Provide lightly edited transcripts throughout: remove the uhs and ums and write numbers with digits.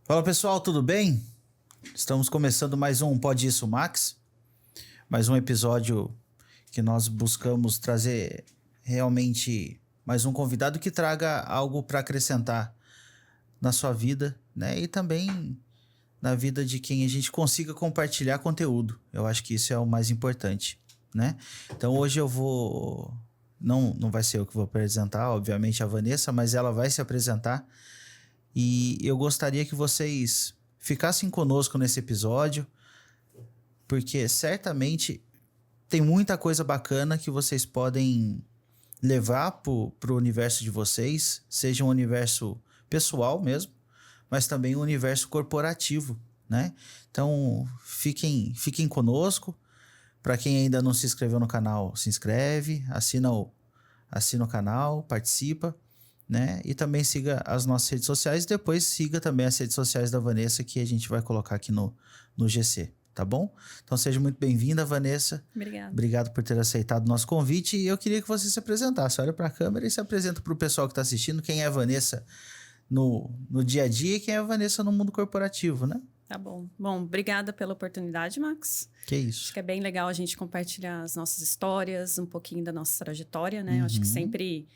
Fala pessoal, tudo bem? Estamos começando mais um Pode Isso Max, mais um episódio que nós buscamos trazer realmente mais um convidado que traga algo para acrescentar na sua vida, né? E também na vida de quem a gente consiga compartilhar conteúdo. Eu acho que isso é o mais importante, né? Então hoje eu vou... Não vai ser eu que vou apresentar, obviamente, a Vanessa, mas ela vai se apresentar. E eu gostaria que vocês ficassem conosco nesse episódio, porque certamente tem muita coisa bacana que vocês podem levar pro universo de vocês, seja um universo pessoal mesmo, mas também um universo corporativo, né? Então, fiquem conosco. Para quem ainda não se inscreveu no canal, se inscreve, assina o canal, participa, né? E também siga as nossas redes sociais. Depois siga também as redes sociais da Vanessa, que a gente vai colocar aqui no GC, tá bom? Então seja muito bem-vinda, Vanessa. Obrigada. Obrigado por ter aceitado o nosso convite. E eu queria que você se apresentasse. Olha para a câmera e se apresenta para o pessoal que está assistindo. Quem é a Vanessa no dia a dia e quem é a Vanessa no mundo corporativo, né? Tá bom. Bom, obrigada pela oportunidade, Max. Que isso. Acho que é bem legal a gente compartilhar as nossas histórias, um pouquinho da nossa trajetória, né? Eu acho que sempre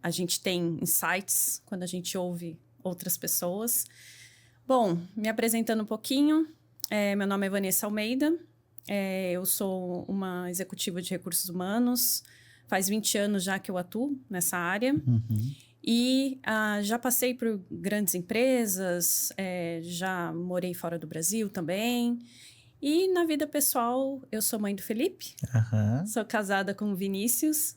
a gente tem insights quando a gente ouve outras pessoas. Bom, me apresentando um pouquinho, meu nome é Vanessa Almeida, eu sou uma executiva de recursos humanos, faz 20 anos já que eu atuo nessa área. E já passei por grandes empresas, já morei fora do Brasil também. E na vida pessoal, eu sou mãe do Felipe, sou casada com o Vinícius.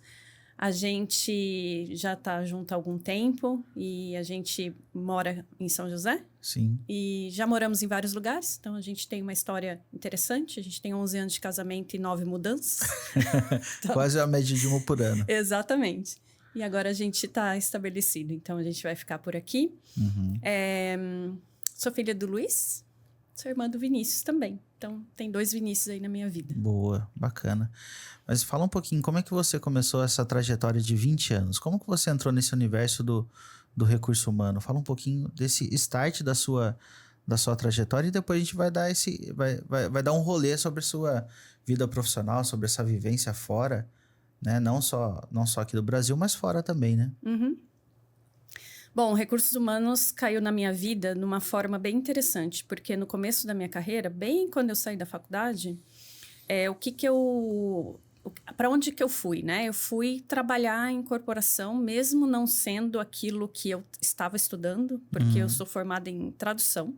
A gente já está junto há algum tempo e a gente mora em São José. Sim. E já moramos em vários lugares, então a gente tem uma história interessante. A gente tem 11 anos de casamento e 9 mudanças. Então... Quase a média de uma por ano. Exatamente. E agora a gente está estabelecido, então a gente vai ficar por aqui. Sou filha do Luiz, sou irmã do Vinícius também. Então tem 2 Vinícius aí na minha vida. Boa, bacana. Mas fala um pouquinho, como é que você começou essa trajetória de 20 anos? Como que você entrou nesse universo do recurso humano? Fala um pouquinho desse start da sua trajetória e depois a gente vai dar vai dar um rolê sobre a sua vida profissional, sobre essa vivência fora, né? Não só aqui do Brasil, mas fora também, né? Bom, recursos humanos caiu na minha vida de uma forma bem interessante, porque no começo da minha carreira, bem quando eu saí da faculdade, para onde que eu fui, né? Eu fui trabalhar em corporação, mesmo não sendo aquilo que eu estava estudando, porque eu sou formada em tradução.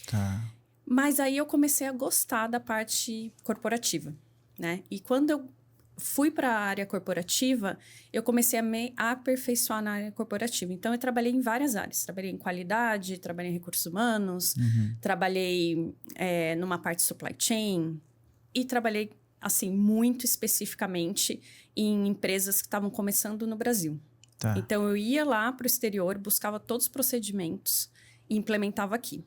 Tá. Mas aí eu comecei a gostar da parte corporativa, né? E quando eu fui para a área corporativa, eu comecei a me aperfeiçoar na área corporativa. Então, eu trabalhei em várias áreas. Trabalhei em qualidade, trabalhei em recursos humanos, trabalhei numa parte de supply chain e trabalhei, assim, muito especificamente em empresas que estavam começando no Brasil. Tá. Então, eu ia lá para o exterior, buscava todos os procedimentos e implementava aqui.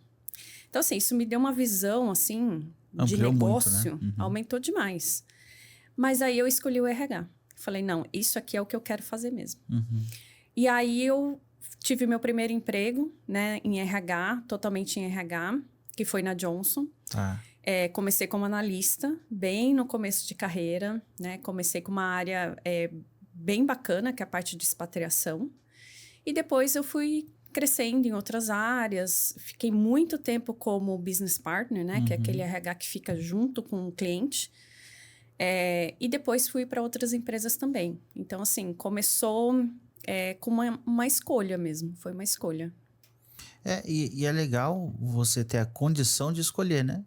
Então, assim, isso me deu uma visão, assim, de negócio. Muito, né? Aumentou demais. Mas aí eu escolhi o RH. Falei, não, isso aqui é o que eu quero fazer mesmo. E aí eu tive meu primeiro emprego, né, em RH, totalmente em RH, que foi na Johnson. Tá. Comecei como analista, bem no começo de carreira, né? Comecei com uma área bem bacana, que é a parte de expatriação. E depois eu fui crescendo em outras áreas. Fiquei muito tempo como business partner, né? Que é aquele RH que fica junto com o cliente. E depois fui para outras empresas também. Então, assim, começou com uma escolha mesmo. Foi uma escolha. E é legal você ter a condição de escolher, né?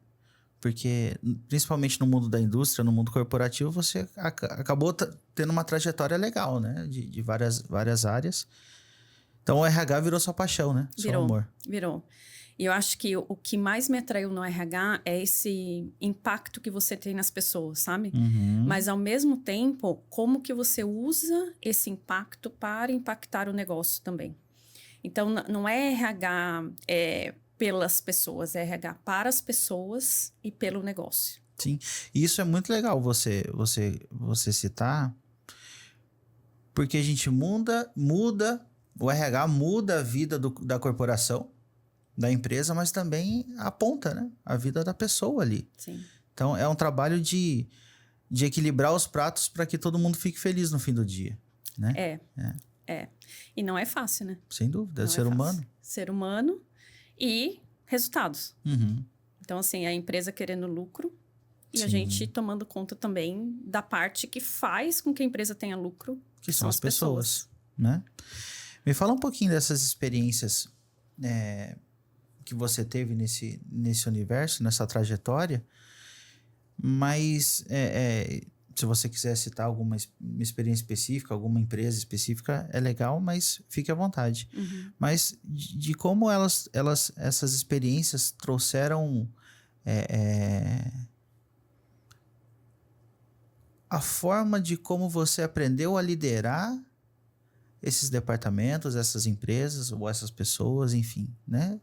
Porque, principalmente no mundo da indústria, no mundo corporativo, você acabou tendo uma trajetória legal, né? De várias áreas. Então, o RH virou sua paixão, né? Seu amor. Virou. E eu acho que o que mais me atraiu no RH é esse impacto que você tem nas pessoas, sabe? Mas, ao mesmo tempo, como que você usa esse impacto para impactar o negócio também. Então, não é RH pelas pessoas, é RH para as pessoas e pelo negócio. Sim, e isso é muito legal você citar, porque a gente muda, o RH muda a vida da corporação, da empresa, mas também aponta, né? A vida da pessoa ali. Sim. Então, é um trabalho de equilibrar os pratos para que todo mundo fique feliz no fim do dia, né? É. E não é fácil, né? Sem dúvida, é Não ser fácil. humano. Ser humano e resultados. Uhum. Então, assim, a empresa querendo lucro e Sim. a gente tomando conta também da parte que faz com que a empresa tenha lucro, Que são as pessoas, né? Me fala um pouquinho dessas experiências que você teve nesse universo, nessa trajetória, mas se você quiser citar alguma experiência específica, alguma empresa específica, é legal, mas fique à vontade. Uhum. Mas de como essas experiências trouxeram a forma de como você aprendeu a liderar esses departamentos, essas empresas ou essas pessoas, enfim, né?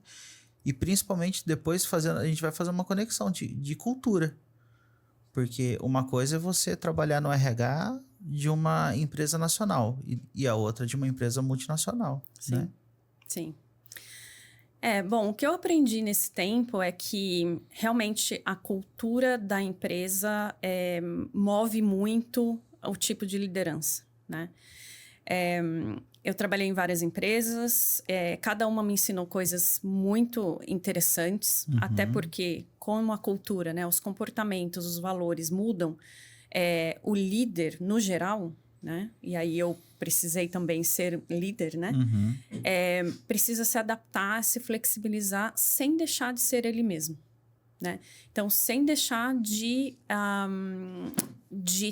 E principalmente depois a gente vai fazer uma conexão de cultura. Porque uma coisa é você trabalhar no RH de uma empresa nacional e a outra de uma empresa multinacional, Sim, né? sim. Bom, o que eu aprendi nesse tempo é que realmente a cultura da empresa move muito o tipo de liderança, né? Eu trabalhei em várias empresas, cada uma me ensinou coisas muito interessantes, até porque como a cultura, né, os comportamentos, os valores mudam, o líder, no geral, né, e aí eu precisei também ser líder, né, precisa se adaptar, se flexibilizar, sem deixar de ser ele mesmo, né? Então, sem deixar de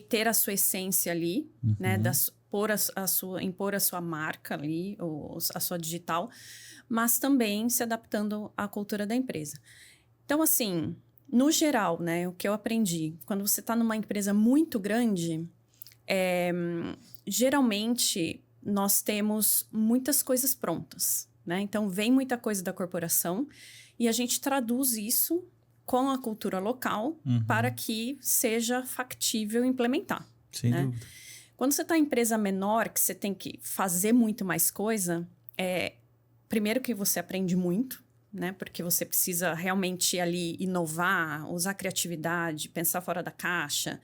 ter a sua essência ali, né, impor a sua marca ali, ou a sua digital, mas também se adaptando à cultura da empresa. Então, assim, no geral, né, o que eu aprendi, quando você está numa empresa muito grande, geralmente nós temos muitas coisas prontas, né? Então, vem muita coisa da corporação e a gente traduz isso com a cultura local para que seja factível implementar. Sem né? dúvida. Quando você está em empresa menor, que você tem que fazer muito mais coisa, primeiro que você aprende muito, né? Porque você precisa realmente ali inovar, usar criatividade, pensar fora da caixa.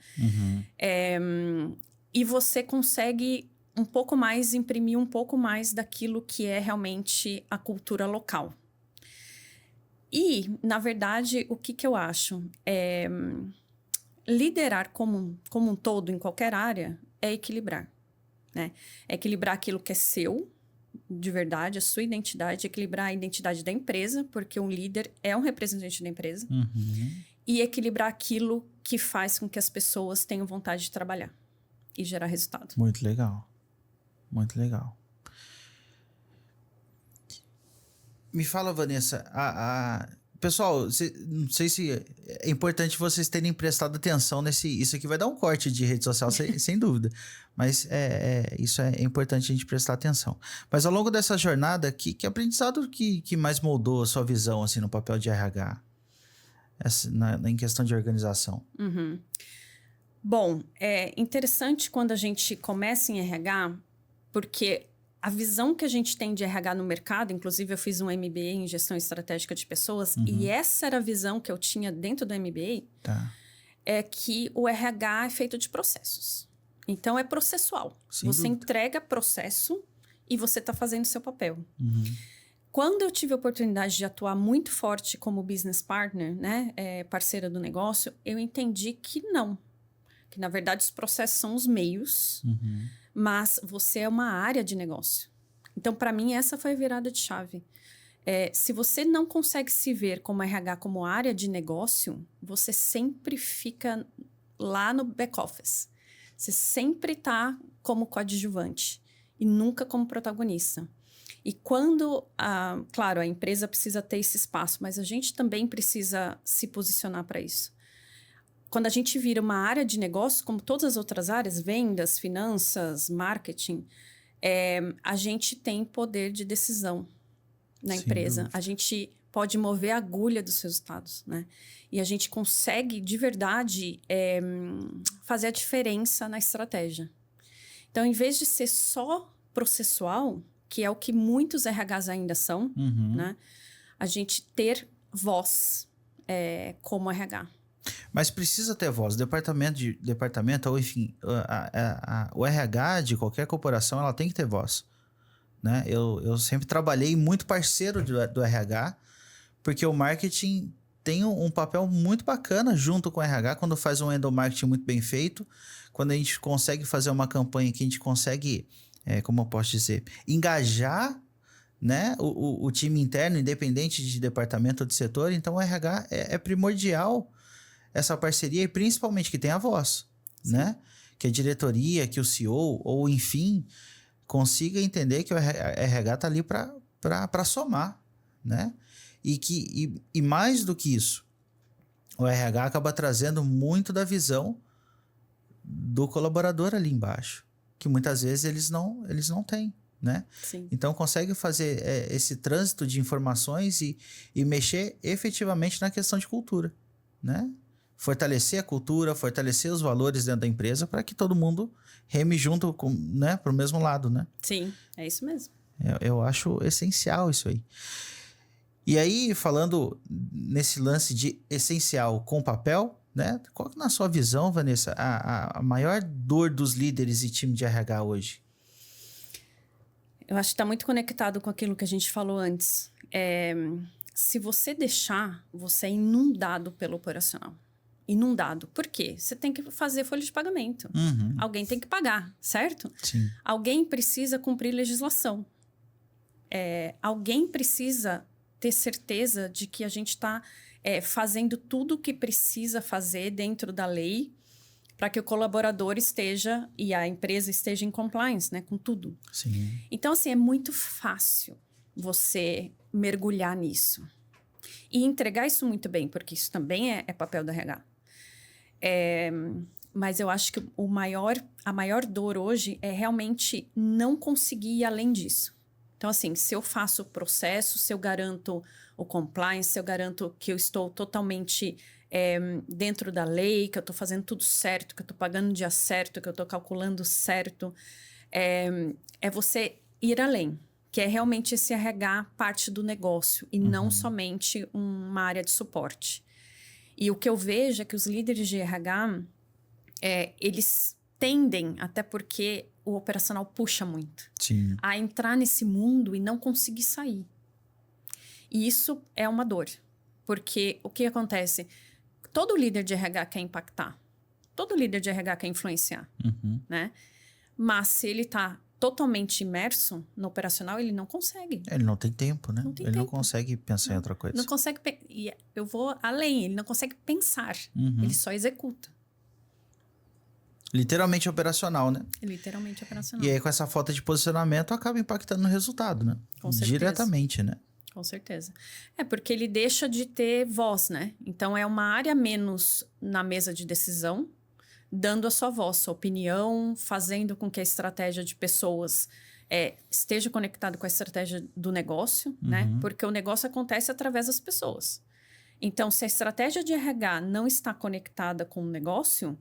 E você consegue um pouco mais, imprimir um pouco mais daquilo que é realmente a cultura local. E, na verdade, o que eu acho? Liderar como um todo, em qualquer área, é equilibrar. Né? É equilibrar aquilo que é seu, de verdade, a sua identidade, equilibrar a identidade da empresa, porque um líder é um representante da empresa, e equilibrar aquilo que faz com que as pessoas tenham vontade de trabalhar e gerar resultado. Muito legal. Muito legal. Me fala, Vanessa, pessoal, não sei se é importante vocês terem prestado atenção isso aqui vai dar um corte de rede social, sem dúvida. Mas isso é importante a gente prestar atenção. Mas ao longo dessa jornada, que aprendizado que mais moldou a sua visão assim, no papel de RH? Em questão de organização? Bom, é interessante quando a gente começa em RH, porque a visão que a gente tem de RH no mercado, inclusive eu fiz um MBA em gestão estratégica de pessoas, e essa era a visão que eu tinha dentro do MBA, é que o RH é feito de processos. Então, é processual. Você entrega processo e você está fazendo o seu papel. Quando eu tive a oportunidade de atuar muito forte como business partner, né, parceira do negócio, eu entendi que não. Que, na verdade, os processos são os meios, mas você é uma área de negócio. Então, para mim, essa foi a virada de chave. Se você não consegue se ver como RH, como área de negócio, você sempre fica lá no back-office. Você sempre está como coadjuvante e nunca como protagonista. E quando, claro, a empresa precisa ter esse espaço, mas a gente também precisa se posicionar para isso. Quando a gente vira uma área de negócio, como todas as outras áreas, vendas, finanças, marketing, a gente tem poder de decisão na empresa. A gente pode mover a agulha dos resultados, né? E a gente consegue, de verdade, fazer a diferença na estratégia. Então, em vez de ser só processual, que é o que muitos RHs ainda são, né? a gente ter voz como RH. Mas precisa ter voz. Departamento ou enfim, o RH de qualquer corporação, ela tem que ter voz. Né? Eu sempre trabalhei muito parceiro do RH, porque o marketing tem um papel muito bacana junto com o RH quando faz um endomarketing muito bem feito, quando a gente consegue fazer uma campanha que a gente consegue, como eu posso dizer, engajar, né, o time interno, independente de departamento ou de setor. Então o RH é primordial essa parceria, e principalmente que tenha voz, né? Que a diretoria, que o CEO, ou enfim, consiga entender que o RH está ali para somar, né? E mais do que isso, o RH acaba trazendo muito da visão do colaborador ali embaixo, que muitas vezes eles não têm, né? Sim. Então consegue fazer esse trânsito de informações e mexer efetivamente na questão de cultura, né? Fortalecer a cultura, fortalecer os valores dentro da empresa para que todo mundo reme junto, né, para o mesmo lado, né? Sim, é isso mesmo. Eu acho essencial isso aí. E aí, falando nesse lance de essencial com papel, né? Qual que na sua visão, Vanessa, a maior dor dos líderes e time de RH hoje? Eu acho que está muito conectado com aquilo que a gente falou antes. Se você deixar, você é inundado pelo operacional. Inundado. Por quê? Você tem que fazer folha de pagamento. Uhum. Alguém tem que pagar, certo? Sim. Alguém precisa cumprir legislação. Alguém precisa ter certeza de que a gente está fazendo tudo o que precisa fazer dentro da lei para que o colaborador esteja e a empresa esteja em compliance, né, com tudo. Sim. Então, assim, é muito fácil você mergulhar nisso. E entregar isso muito bem, porque isso também é papel do RH. Mas eu acho que a maior dor hoje é realmente não conseguir ir além disso. Então, assim, se eu faço o processo, se eu garanto o compliance, se eu garanto que eu estou totalmente dentro da lei, que eu estou fazendo tudo certo, que eu estou pagando no dia certo, que eu estou calculando certo, é você ir além, que é realmente esse RH parte do negócio e não somente uma área de suporte. E o que eu vejo é que os líderes de RH, eles tendem, até porque o operacional puxa muito, Sim. a entrar nesse mundo e não conseguir sair. E isso é uma dor, porque o que acontece? Todo líder de RH quer impactar, todo líder de RH quer influenciar, né? Mas se ele está totalmente imerso no operacional, ele não consegue. Ele não tem tempo, né? Não Não consegue pensar em outra coisa. Não consegue... E eu vou além, ele não consegue pensar. Ele só executa. Literalmente operacional, né? Literalmente operacional. E aí, com essa falta de posicionamento, acaba impactando no resultado, né? Com certeza. Diretamente, né? Com certeza. Porque ele deixa de ter voz, né? Então, é uma área menos na mesa de decisão, dando a sua voz, sua opinião, fazendo com que a estratégia de pessoas esteja conectada com a estratégia do negócio, né? Porque o negócio acontece através das pessoas. Então, se a estratégia de RH não está conectada com o negócio,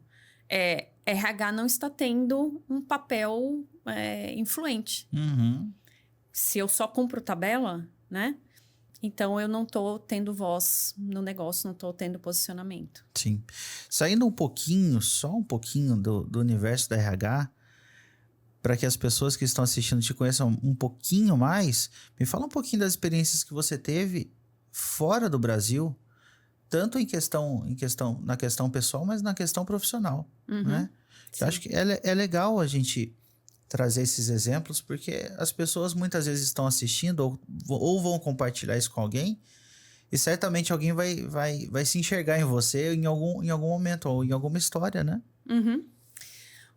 RH não está tendo um papel influente. Se eu só cumpro tabela, né? Então, eu não estou tendo voz no negócio, não estou tendo posicionamento. Sim. Saindo só um pouquinho do universo da RH, para que as pessoas que estão assistindo te conheçam um pouquinho mais, me fala um pouquinho das experiências que você teve fora do Brasil, tanto na questão pessoal, mas na questão profissional, né? Eu acho que é legal a gente trazer esses exemplos, porque as pessoas muitas vezes estão assistindo ou vão compartilhar isso com alguém, e certamente alguém vai se enxergar em você em algum momento, ou em alguma história, né?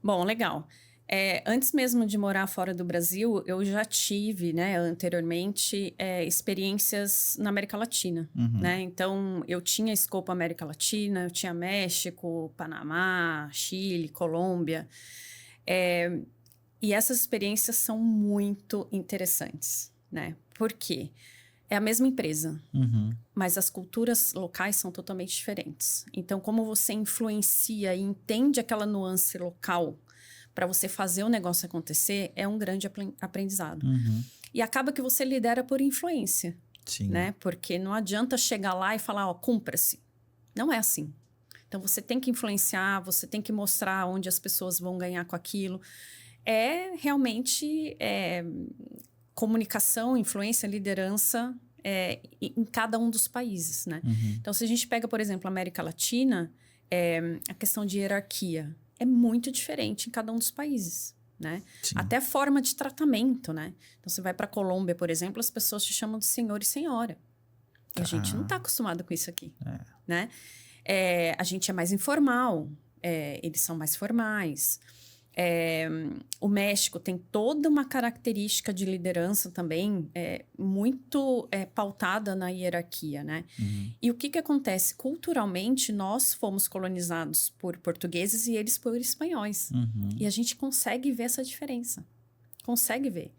Bom, legal. Antes mesmo de morar fora do Brasil, eu já tive, né, anteriormente, experiências na América Latina, né? Então, eu tinha escopo América Latina, eu tinha México, Panamá, Chile, Colômbia. E essas experiências são muito interessantes, né? Por quê? É a mesma empresa, mas as culturas locais são totalmente diferentes. Então, como você influencia e entende aquela nuance local para você fazer o negócio acontecer, é um grande aprendizado. E acaba que você lidera por influência. Sim. né? Porque não adianta chegar lá e falar, ó, cumpra-se. Não é assim. Então, você tem que influenciar, você tem que mostrar onde as pessoas vão ganhar com aquilo. É realmente comunicação, influência, liderança em cada um dos países, né? Uhum. Então, se a gente pega, por exemplo, a América Latina, a questão de hierarquia é muito diferente em cada um dos países, né? Sim. Até a forma de tratamento, né? Então, você vai para a Colômbia, por exemplo, as pessoas te chamam de senhor e senhora. E a gente não está acostumado com isso aqui, né? A gente é mais informal, eles são mais formais. O México tem toda uma característica de liderança também muito pautada na hierarquia, né? Uhum. E o que acontece? Culturalmente, nós fomos colonizados por portugueses e eles por espanhóis. Uhum. E a gente consegue ver essa diferença. Consegue ver.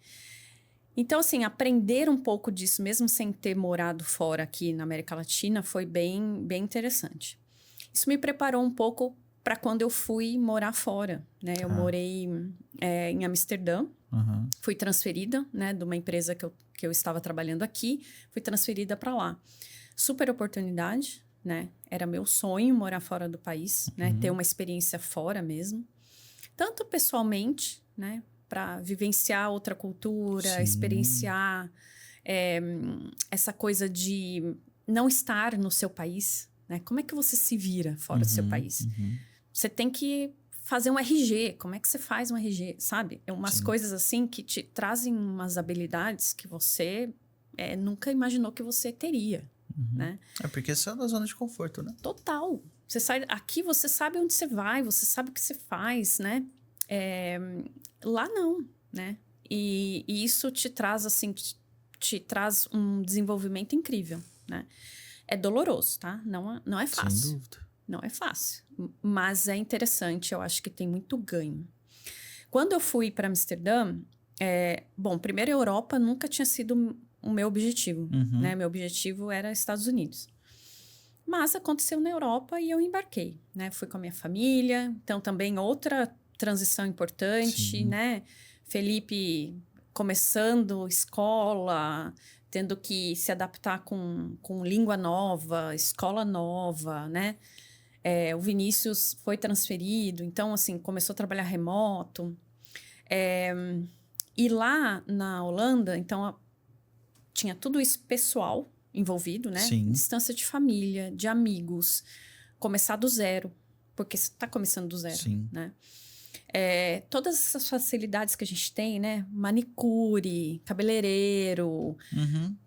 Então, assim, aprender um pouco disso, mesmo sem ter morado fora aqui na América Latina, foi bem, bem interessante. Isso me preparou um pouco para quando eu fui morar fora, né? Eu morei em Amsterdã, fui transferida, né, de uma empresa que eu estava trabalhando aqui, fui transferida para lá. Super oportunidade, né? Era meu sonho morar fora do país, né? Ter uma experiência fora mesmo. Tanto pessoalmente, né? Para vivenciar outra cultura, Sim. experienciar essa coisa de não estar no seu país, né? Como é que você se vira fora do seu país? Você tem que fazer um RG. Como é que você faz um RG, sabe? Umas coisas assim que te trazem umas habilidades que você nunca imaginou que você teria, né? É porque você é da zona de conforto, né? Total. Você sai aqui, você sabe onde você vai, você sabe o que você faz, né? Lá não, né? E isso te traz, assim, te traz um desenvolvimento incrível, né? É doloroso, tá? Não é fácil. Sem dúvida. Não é fácil, mas é interessante, eu acho que tem muito ganho. Quando eu fui para Amsterdã, bom, primeiro a Europa nunca tinha sido o meu objetivo, né? Meu objetivo era Estados Unidos. Mas aconteceu na Europa e eu embarquei, né? Fui com a minha família, então também outra transição importante, Sim. né? Felipe começando escola, tendo que se adaptar com língua nova, escola nova, né? O Vinícius foi transferido, então, assim, começou a trabalhar remoto. E lá na Holanda, então, tinha tudo isso pessoal envolvido, né? Sim. Distância de família, de amigos, começar do zero, porque você está começando do zero, Sim. né? Todas essas facilidades que a gente tem, né? Manicure, cabeleireiro,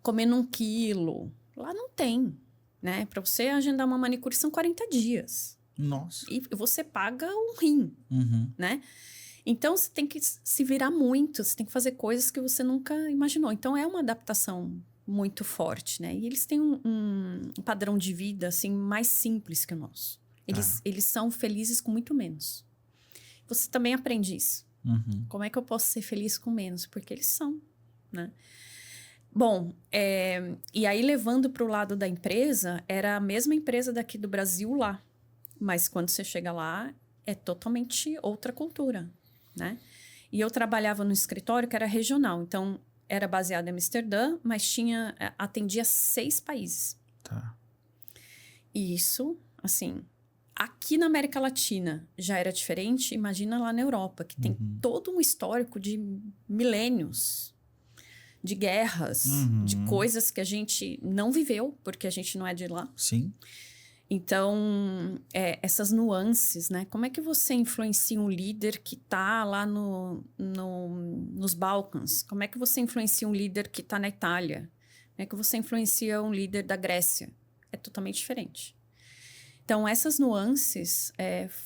comendo 1 quilo. Lá não tem, né? Para você agendar uma manicure são 40 dias. Nossa. E você paga um rim, né? Então, você tem que se virar muito. Você tem que fazer coisas que você nunca imaginou. Então, é uma adaptação muito forte, né? E eles têm um padrão de vida, assim, mais simples que o nosso. Eles são felizes com muito menos. Você também aprende isso. Como é que eu posso ser feliz com menos? Porque eles são, né? Bom, e aí levando para o lado da empresa, era a mesma empresa daqui do Brasil lá. Mas quando você chega lá, é totalmente outra cultura, né? E eu trabalhava no escritório que era regional. Então, era baseado em Amsterdã, mas atendia 6 países. Tá. E isso, assim... Aqui na América Latina já era diferente, imagina lá na Europa, que tem todo um histórico de milênios, de guerras, de coisas que a gente não viveu, porque a gente não é de lá. Sim. Então, essas nuances, né? Como é que você influencia um líder que está lá nos Balcãs? Como é que você influencia um líder que está na Itália? Como é que você influencia um líder da Grécia? É totalmente diferente. Então, essas nuances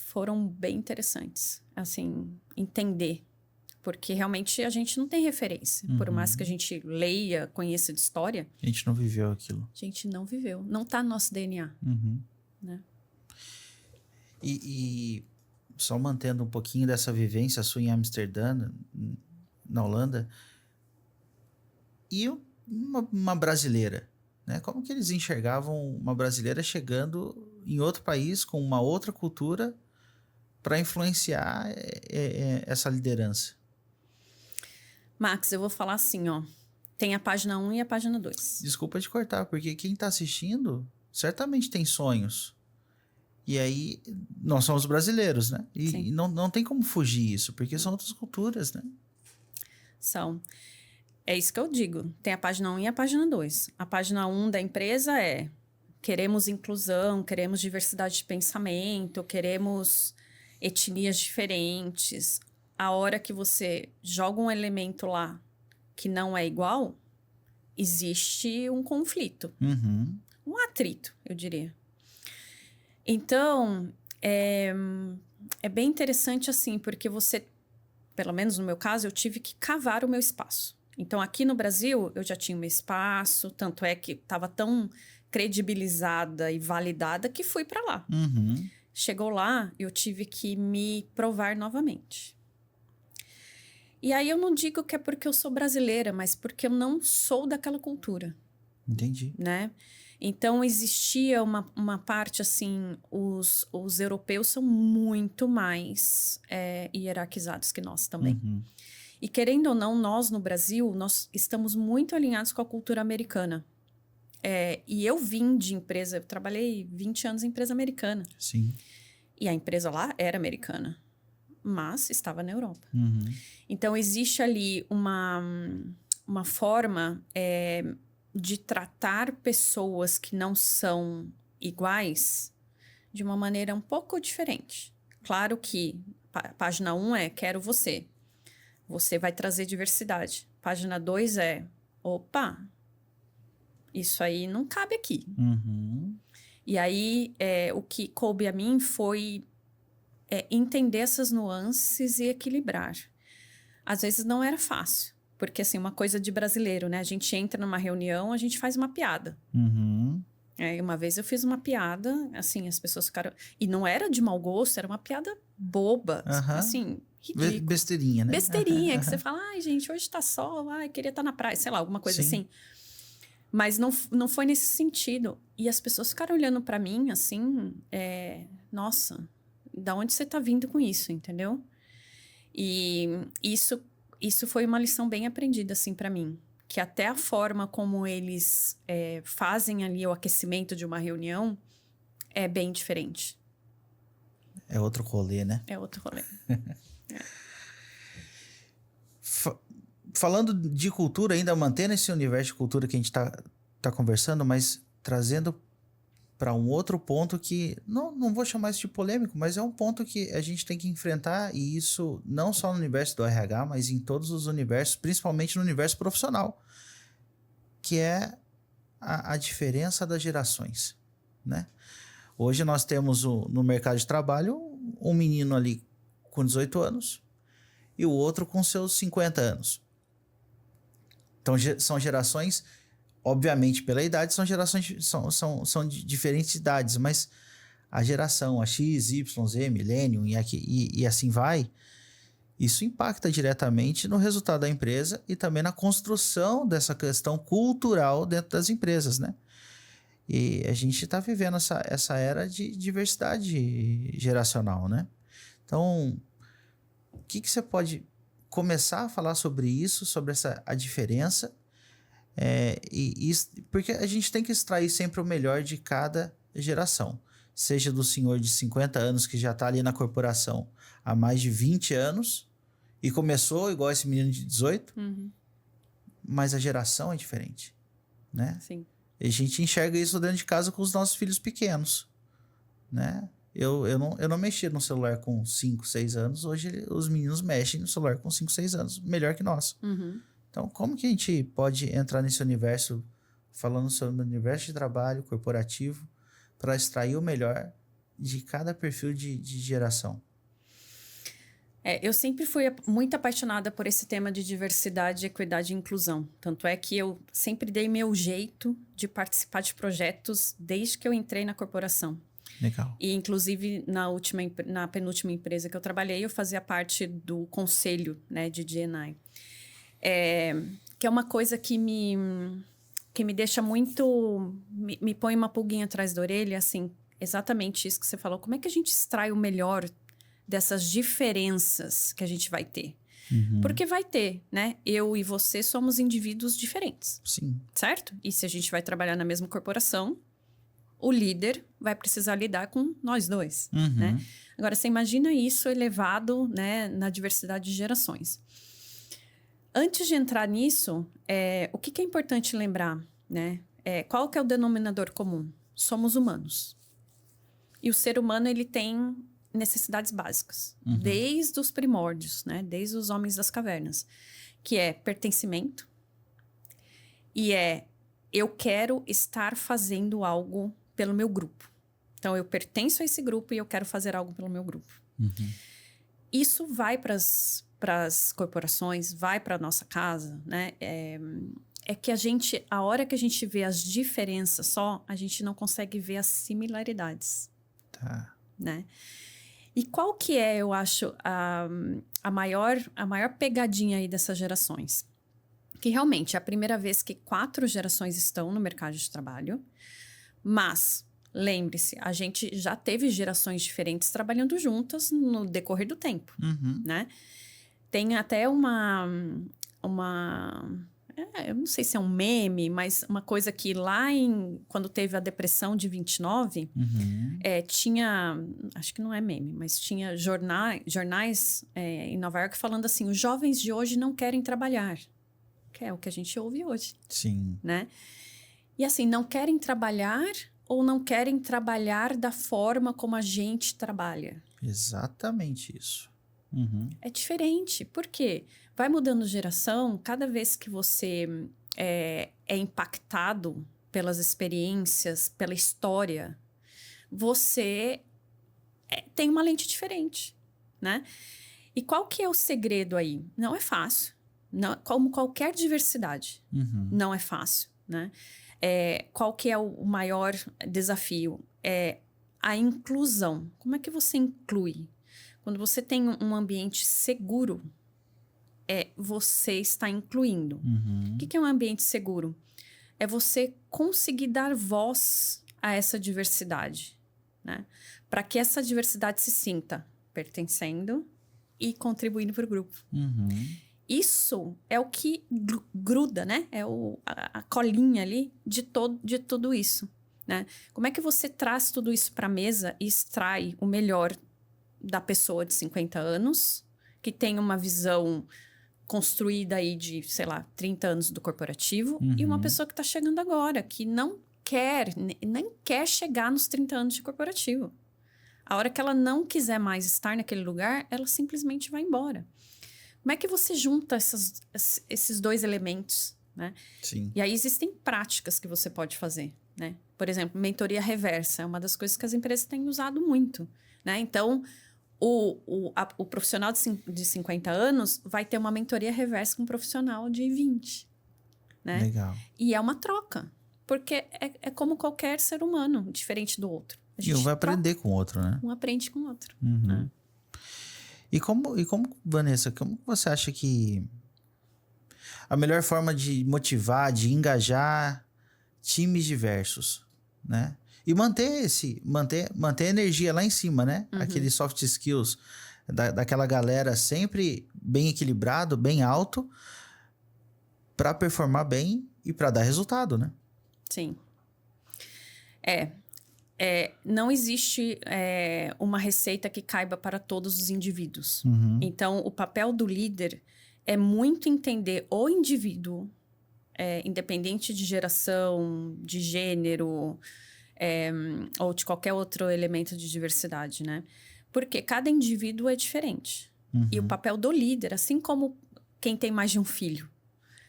foram bem interessantes, assim, entender. Porque realmente a gente não tem referência. Por mais que a gente leia, conheça de história... A gente não viveu aquilo. A gente não viveu. Não está no nosso DNA. Né? E só mantendo um pouquinho dessa vivência sua em Amsterdã, na Holanda, e uma brasileira, né? Como que eles enxergavam uma brasileira chegando em outro país com uma outra cultura para influenciar essa liderança? Max, eu vou falar assim, ó. Tem a página 1 e a página 2. Desculpa te cortar, porque quem tá assistindo certamente tem sonhos. E aí, nós somos brasileiros, né? E não tem como fugir isso, porque são outras culturas, né? São. É isso que eu digo. Tem a página 1 e a página 2. A página 1 da empresa é: queremos inclusão, queremos diversidade de pensamento, queremos etnias diferentes. A hora que você joga um elemento lá que não é igual, existe um conflito. Uhum. Um atrito, eu diria. Então, é bem interessante assim, porque você, pelo menos no meu caso, eu tive que cavar o meu espaço. Então, aqui no Brasil, eu já tinha o meu espaço, tanto é que estava tão credibilizada e validada que fui para lá. Uhum. Chegou lá, eu tive que me provar novamente. E aí eu não digo que é porque eu sou brasileira, mas porque eu não sou daquela cultura. Entendi. Né? Então, existia uma parte assim, os europeus são muito mais hierarquizados que nós também. Uhum. E querendo ou não, nós no Brasil, nós estamos muito alinhados com a cultura americana. E eu vim de empresa, eu trabalhei 20 anos em empresa americana. Sim. E a empresa lá era americana, mas estava na Europa. Uhum. Então, existe ali uma forma de tratar pessoas que não são iguais de uma maneira um pouco diferente. Claro que página 1 é quero você. Você vai trazer diversidade. Página 2 é opa, isso aí não cabe aqui. Uhum. E aí, o que coube a mim foi entender essas nuances e equilibrar. Às vezes não era fácil, porque assim, uma coisa de brasileiro, né? A gente entra numa reunião, a gente faz uma piada. Uhum. Uma vez eu fiz uma piada, assim, as pessoas ficaram... E não era de mau gosto, era uma piada boba, Uhum. assim, ridícula. Besteirinha, né? Besteirinha, que você fala, ai, gente, hoje tá sol, ai, queria estar na praia, sei lá, alguma coisa assim. Mas não foi nesse sentido. E as pessoas ficaram olhando pra mim, assim, nossa, da onde você tá vindo com isso, entendeu? E isso foi uma lição bem aprendida, assim, pra mim. Que até a forma como eles fazem ali o aquecimento de uma reunião é bem diferente. É outro rolê, né? É outro rolê. Falando de cultura, ainda mantendo esse universo de cultura que a gente tá conversando, mas trazendo para um outro ponto que, não vou chamar isso de polêmico, mas é um ponto que a gente tem que enfrentar, e isso não só no universo do RH, mas em todos os universos, principalmente no universo profissional, que é a diferença das gerações, né? Hoje nós temos no mercado de trabalho um menino ali com 18 anos e o outro com seus 50 anos. Então são gerações, obviamente pela idade, são gerações, são de diferentes idades, mas a geração, a X, Y, Z, Millennium e assim vai, isso impacta diretamente no resultado da empresa e também na construção dessa questão cultural dentro das empresas, né? E a gente está vivendo essa era de diversidade geracional, né? Então, o que você pode começar a falar sobre isso, sobre a diferença? Porque a gente tem que extrair sempre o melhor de cada geração. Seja do senhor de 50 anos que já está ali na corporação há mais de 20 anos e começou igual esse menino de 18, mas a geração é diferente, né? Sim. E a gente enxerga isso dentro de casa com os nossos filhos pequenos, né? Eu não mexia no celular com 5, 6 anos. Hoje os meninos mexem no celular com 5, 6 anos. Melhor que nós. Então, como que a gente pode entrar nesse universo, falando sobre o universo de trabalho corporativo, para extrair o melhor de cada perfil de geração? Eu sempre fui muito apaixonada por esse tema de diversidade, equidade e inclusão. Tanto é que eu sempre dei meu jeito de participar de projetos desde que eu entrei na corporação. Legal. E, inclusive, na penúltima empresa que eu trabalhei, eu fazia parte do conselho, né, de D&I. Que é uma coisa que me deixa muito... Me põe uma pulguinha atrás da orelha, assim, exatamente isso que você falou. Como é que a gente extrai o melhor dessas diferenças que a gente vai ter? Porque vai ter, né? Eu e você somos indivíduos diferentes. Sim. Certo? E se a gente vai trabalhar na mesma corporação, o líder vai precisar lidar com nós dois, né? Agora, você imagina isso elevado, né, na diversidade de gerações. Antes de entrar nisso, o que é importante lembrar, né? Qual que é o denominador comum? Somos humanos. E o ser humano, ele tem necessidades básicas, desde os primórdios, né? Desde os homens das cavernas, que é pertencimento e eu quero estar fazendo algo pelo meu grupo. Então, eu pertenço a esse grupo e eu quero fazer algo pelo meu grupo. Isso vai para as corporações, vai para a nossa casa, né? É que a hora que a gente vê as diferenças só, a gente não consegue ver as similaridades. Tá. Né? E qual que é, eu acho, a maior pegadinha aí dessas gerações? Que realmente é a primeira vez que 4 gerações estão no mercado de trabalho, mas lembre-se, a gente já teve gerações diferentes trabalhando juntas no decorrer do tempo, né? Tem até eu não sei se é um meme, mas uma coisa que lá quando teve a depressão de 29, tinha, acho que não é meme, mas tinha jornais em Nova York falando assim, os jovens de hoje não querem trabalhar, que é o que a gente ouve hoje. Sim. Né? E assim, não querem trabalhar ou não querem trabalhar da forma como a gente trabalha? Exatamente isso. É diferente. Por quê? Vai mudando geração, cada vez que você é impactado pelas experiências, pela história, você tem uma lente diferente, né? E qual que é o segredo aí? Não é fácil. Não, como qualquer diversidade, não é fácil, né? Qual que é o maior desafio? É a inclusão. Como é que você inclui? Quando você tem um ambiente seguro, você está incluindo. O que é um ambiente seguro? É você conseguir dar voz a essa diversidade, né? Para que essa diversidade se sinta pertencendo e contribuindo para o grupo. Isso é o que gruda, né? É a colinha ali de tudo isso, né? Como é que você traz tudo isso para a mesa e extrai o melhor da pessoa de 50 anos, que tem uma visão construída aí de, sei lá, 30 anos do corporativo, e uma pessoa que está chegando agora, que não quer, nem quer chegar nos 30 anos de corporativo. A hora que ela não quiser mais estar naquele lugar, ela simplesmente vai embora. Como é que você junta esses dois elementos, né? Sim. E aí existem práticas que você pode fazer, né? Por exemplo, mentoria reversa é uma das coisas que as empresas têm usado muito, né? Então, o profissional de 50 anos vai ter uma mentoria reversa com um profissional de 20, né? Legal. E é uma troca, porque é como qualquer ser humano, diferente do outro. E um vai aprender com o outro, né? Um aprende com o outro. Né? E como, Vanessa, como você acha que a melhor forma de motivar, de engajar times diversos, né? E manter a energia lá em cima, né? Aqueles soft skills daquela galera sempre bem equilibrado, bem alto, para performar bem e para dar resultado, né? Sim. Não existe uma receita que caiba para todos os indivíduos. Então, o papel do líder é muito entender o indivíduo, independente de geração, de gênero, ou de qualquer outro elemento de diversidade, né? Porque cada indivíduo é diferente. E o papel do líder, assim como quem tem mais de um filho.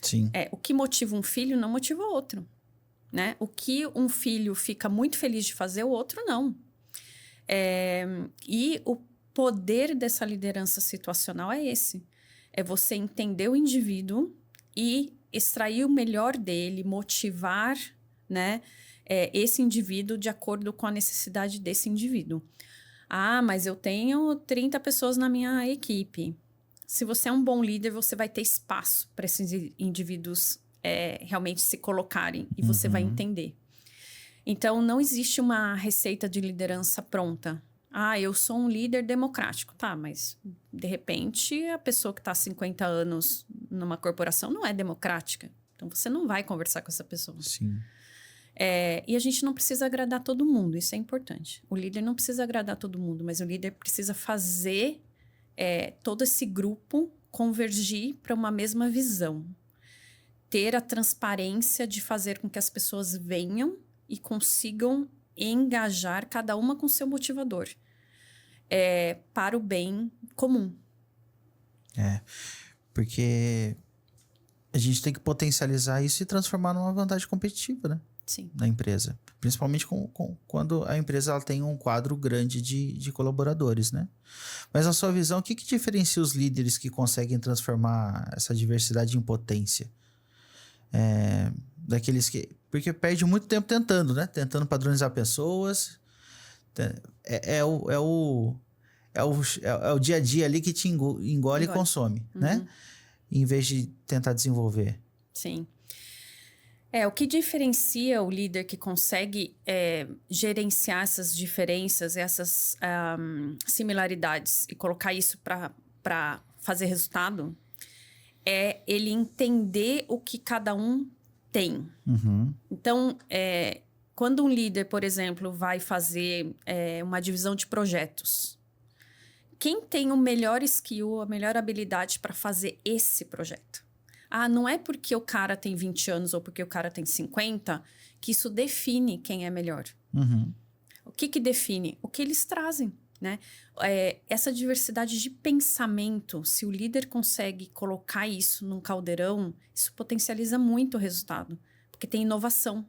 Sim. O que motiva um filho não motiva o outro. Né? O que um filho fica muito feliz de fazer, o outro não. E o poder dessa liderança situacional é esse. É você entender o indivíduo e extrair o melhor dele, motivar, né, esse indivíduo de acordo com a necessidade desse indivíduo. Ah, mas eu tenho 30 pessoas na minha equipe. Se você é um bom líder, você vai ter espaço para esses indivíduos realmente se colocarem e você vai entender. Então, não existe uma receita de liderança pronta. Ah, eu sou um líder democrático. Tá, mas de repente a pessoa que está há 50 anos numa corporação não é democrática. Então você não vai conversar com essa pessoa. Sim. E a gente não precisa agradar todo mundo, isso é importante. O líder não precisa agradar todo mundo, mas o líder precisa fazer todo esse grupo convergir para uma mesma visão. Ter a transparência de fazer com que as pessoas venham e consigam engajar cada uma com seu motivador. Para o bem comum. Porque a gente tem que potencializar isso e transformar numa vantagem competitiva, né? Sim. Na empresa. Principalmente quando a empresa ela tem um quadro grande de colaboradores, né? Mas na sua visão, o que diferencia os líderes que conseguem transformar essa diversidade em potência? Daqueles que... Porque perde muito tempo tentando, né? Tentando padronizar pessoas. É o dia a dia ali que te engole e consome, né? Em vez de tentar desenvolver. Sim. O que diferencia o líder que consegue gerenciar essas diferenças, essas similaridades e colocar isso para fazer resultado é ele entender o que cada um tem. Então, quando um líder, por exemplo, vai fazer uma divisão de projetos, quem tem o melhor skill, a melhor habilidade para fazer esse projeto? Ah, não é porque o cara tem 20 anos ou porque o cara tem 50 que isso define quem é melhor. O que define? O que eles trazem, né? Essa diversidade de pensamento, se o líder consegue colocar isso num caldeirão, isso potencializa muito o resultado. Porque tem inovação.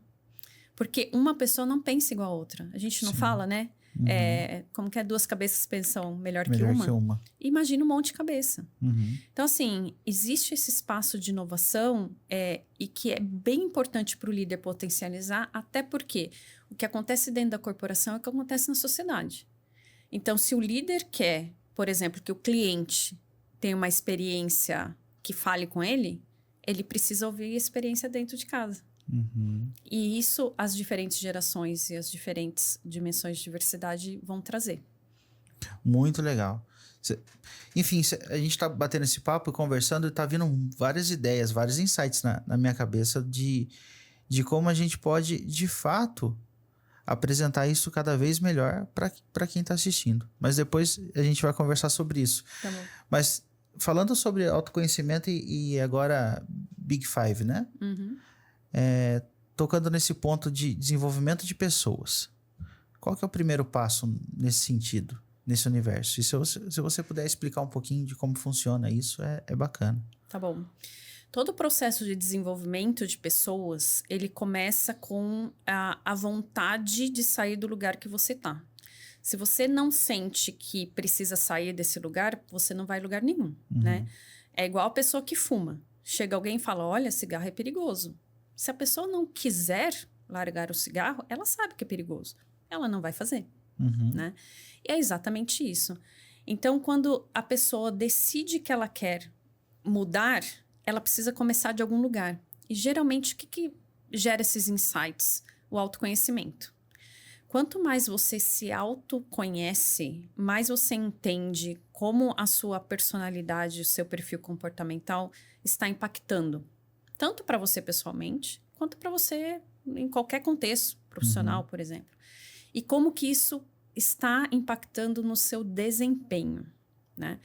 Porque uma pessoa não pensa igual a outra. A gente não fala, né? Como que duas cabeças pensam melhor que uma? Imagina um monte de cabeça. Então, assim, existe esse espaço de inovação e que é bem importante para o líder potencializar, até porque o que acontece dentro da corporação é o que acontece na sociedade. Então, se o líder quer, por exemplo, que o cliente tenha uma experiência que fale com ele, ele precisa ouvir a experiência dentro de casa. E isso as diferentes gerações e as diferentes dimensões de diversidade vão trazer. Muito legal. Enfim, a gente tá batendo esse papo e conversando e tá vindo várias ideias, vários insights na minha cabeça de como a gente pode, de fato, apresentar isso cada vez melhor para quem tá assistindo. Mas depois a gente vai conversar sobre isso. Tá bom. Mas falando sobre autoconhecimento e agora Big Five, né? Tocando nesse ponto de desenvolvimento de pessoas. Qual que é o primeiro passo nesse sentido, nesse universo? E se você puder explicar um pouquinho de como funciona isso, é bacana. Tá bom. Todo o processo de desenvolvimento de pessoas, ele começa com a vontade de sair do lugar que você tá. Se você não sente que precisa sair desse lugar, você não vai a lugar nenhum, né? É igual a pessoa que fuma. Chega alguém e fala, olha, cigarro é perigoso. Se a pessoa não quiser largar o cigarro, ela sabe que é perigoso. Ela não vai fazer, né? E é exatamente isso. Então, quando a pessoa decide que ela quer mudar, ela precisa começar de algum lugar. E, geralmente, o que gera esses insights? O autoconhecimento. Quanto mais você se autoconhece, mais você entende como a sua personalidade, o seu perfil comportamental está impactando. Tanto para você pessoalmente, quanto para você em qualquer contexto profissional, por exemplo. E como que isso está impactando no seu desempenho, né?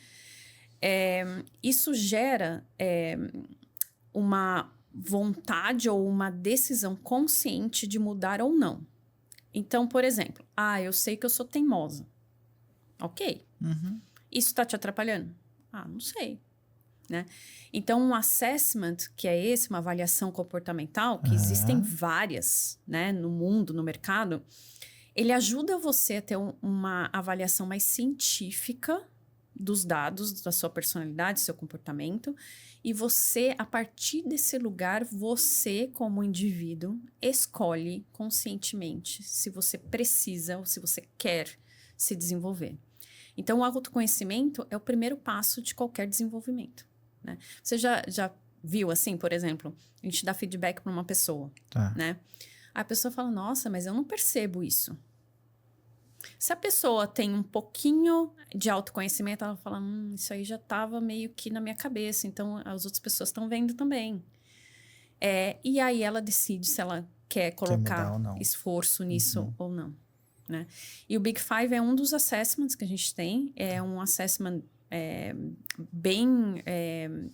Isso gera uma vontade ou uma decisão consciente de mudar ou não. Então, por exemplo, eu sei que eu sou teimosa. Ok. Isso está te atrapalhando? Não sei. Né? Então, um assessment, que é uma avaliação comportamental, que existem várias, né, no mundo, no mercado, ele ajuda você a ter uma avaliação mais científica dos dados, da sua personalidade, do seu comportamento, e você, a partir desse lugar, você, como indivíduo, escolhe conscientemente se você precisa ou se você quer se desenvolver. Então, o autoconhecimento é o primeiro passo de qualquer desenvolvimento. Né? Você já viu, assim, por exemplo, a gente dá feedback para uma pessoa, né? A pessoa fala, nossa, mas eu não percebo isso. Se a pessoa tem um pouquinho de autoconhecimento, ela fala, isso aí já estava meio que na minha cabeça, então as outras pessoas estão vendo também. E aí ela decide se ela quer colocar mudar ou não. esforço nisso ou não, né? E o Big Five é um dos assessments que a gente tem, é um assessment bem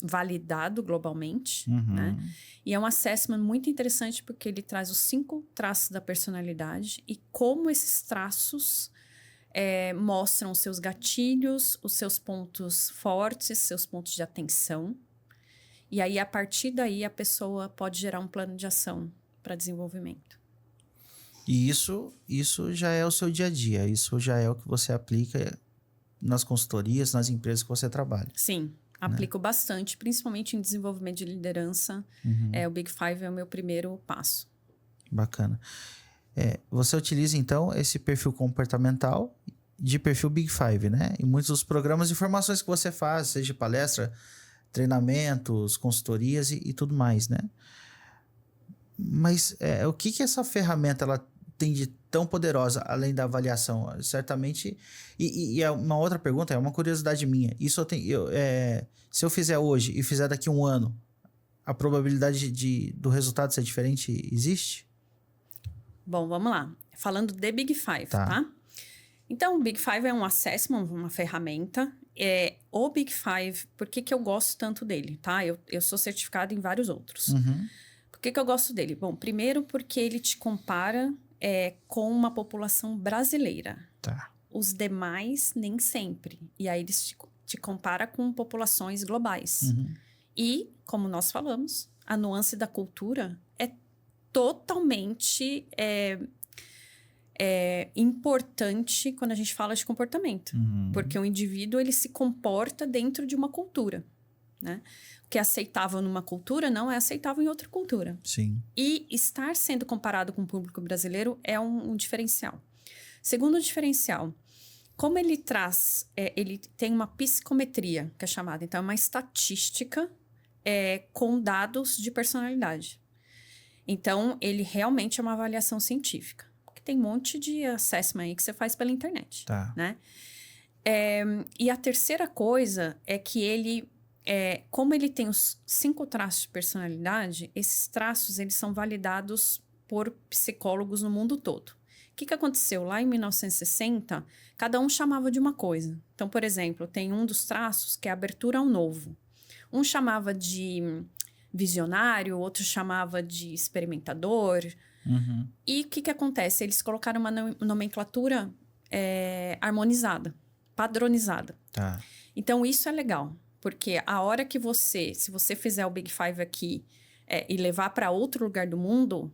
validado globalmente, né? E é um assessment muito interessante porque ele traz os 5 traços da personalidade e como esses traços mostram os seus gatilhos, os seus pontos fortes, seus pontos de atenção. E aí, a partir daí, a pessoa pode gerar um plano de ação para desenvolvimento. E isso já é o seu dia a dia, isso já é o que você aplica nas consultorias, nas empresas que você trabalha. Sim, aplico bastante, principalmente em desenvolvimento de liderança. O Big Five é o meu primeiro passo. Bacana. Você utiliza, então, esse perfil comportamental de perfil Big Five, né? Em muitos dos programas e formações que você faz, seja palestra, treinamentos, consultorias e tudo mais, né? Mas o que essa ferramenta ela tem de tão poderosa, além da avaliação? Certamente... E uma outra pergunta, é uma curiosidade minha. Se eu fizer hoje e fizer daqui a um ano, a probabilidade do resultado ser diferente existe? Bom, vamos lá. Falando de Big Five, tá? Então, o Big Five é um assessment, uma ferramenta. O Big Five, por que eu gosto tanto dele, tá? Eu sou certificada em vários outros. Por que eu gosto dele? Bom, primeiro porque ele te compara com uma população brasileira. Tá. Os demais, nem sempre. E aí, eles te compara com populações globais. E, como nós falamos, a nuance da cultura é totalmente importante quando a gente fala de comportamento. Porque o indivíduo, ele se comporta dentro de uma cultura, né? O que é aceitável numa cultura não é aceitável em outra cultura. Sim. E estar sendo comparado com o público brasileiro é um diferencial. Segundo diferencial, como ele traz... ele tem uma psicometria, que é chamada. Então, é uma estatística com dados de personalidade. Então, ele realmente é uma avaliação científica. Porque tem um monte de assessment aí que você faz pela internet. Tá. Né? E a terceira coisa é que ele... como ele tem os 5 traços de personalidade, esses traços eles são validados por psicólogos no mundo todo. O que aconteceu? Lá em 1960, cada um chamava de uma coisa. Então, por exemplo, tem um dos traços que é a abertura ao novo. Um chamava de visionário, outro chamava de experimentador. E o que acontece? Eles colocaram uma nomenclatura harmonizada, padronizada. Tá. Então, isso é legal. Porque a hora que se você fizer o Big Five aqui e levar para outro lugar do mundo,